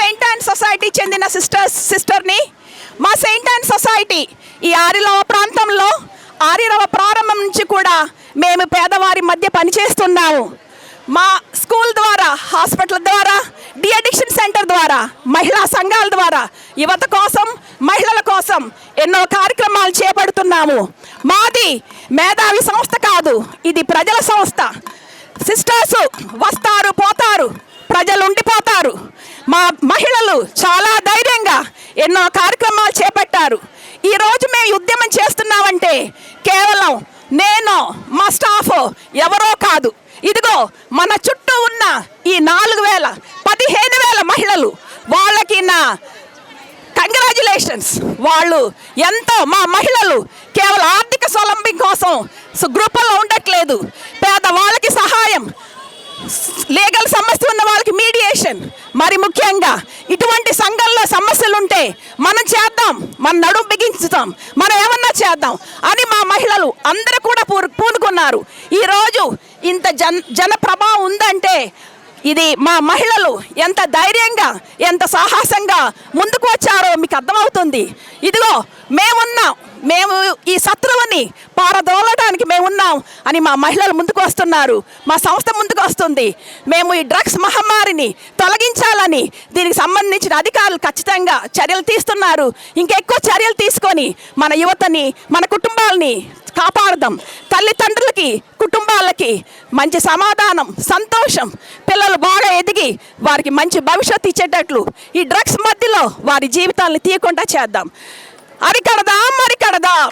Saint an society చెందిన సిస్టర్ని. మా సెయింట్ యాన్ సొసైటీ ఈ ఆరిరవ ప్రాంతంలో ఆరిరవ ప్రారంభం నుంచి కూడా మేము పేదవారి మధ్య పనిచేస్తున్నాము. మా స్కూల్ ద్వారా, హాస్పిటల్ ద్వారా, డి అడిక్షన్ సెంటర్ ద్వారా, మహిళా సంఘాల ద్వారా యువత కోసం, మహిళల కోసం ఎన్నో కార్యక్రమాలు చేపడుతున్నాము. మాది మేధావి సంస్థ కాదు, ఇది ప్రజల సంస్థ. సిస్టర్స్ వస్తారు, పోతారు, ప్రజలు ఉండిపోతారు. మా మహిళలు చాలా ధైర్యంగా ఎన్నో కార్యక్రమాలు చేపట్టారు. ఈరోజు మేము ఉద్యమం చేస్తున్నామంటే కేవలం నేను, మా స్టాఫ్ ఎవరో కాదు. ఇదిగో మన చుట్టూ ఉన్న ఈ 4,000, 15,000 మహిళలు, వాళ్ళకి నా కంగ్రాచ్యులేషన్స్. వాళ్ళు ఎంతో, మా మహిళలు కేవలం ఆర్థిక స్వలంబం కోసం గ్రూపుల్లో ఉండట్లేదు. పేదవాళ్ళకి సహాయం, లీగల్ సమస్య ఉన్న వాళ్ళకి మీడియేషన్, మరి ముఖ్యంగా ఇటువంటి సంఘంలో సమస్యలు ఉంటే మనం చేద్దాం, మన నడుము బిగించుతాం, మనం ఏమన్నా చేద్దాం అని మా మహిళలు అందరూ కూడా పూనుకున్నారు. ఈరోజు ఇంత జన ప్రభావం ఉందంటే ఇది మా మహిళలు ఎంత ధైర్యంగా, ఎంత సాహసంగా ముందుకు వచ్చారో మీకు అర్థమవుతుంది. ఇదిగో మేమున్నాం, మేము ఈ శత్రువుని పారదోలడానికి మేమున్నాం అని మా మహిళలు ముందుకు వస్తున్నారు. మా సంస్థ ముందుకు వస్తుంది. మేము ఈ డ్రగ్స్ మహమ్మారిని తొలగించాలని దీనికి సంబంధించిన అధికారులు ఖచ్చితంగా చర్యలు తీస్తున్నారు. ఇంకెక్కువ చర్యలు తీసుకొని మన యువతని, మన కుటుంబాలని కాపాడదాం. తల్లిదండ్రులకి, కుటుంబాలకి మంచి సమాధానం, సంతోషం, పిల్లలు బాగా ఎదిగి వారికి మంచి భవిష్యత్తు ఇచ్చేటట్లు ఈ డ్రగ్స్ మధ్యలో వారి జీవితాలను తీయకుండా చేద్దాం. అరికడదాం.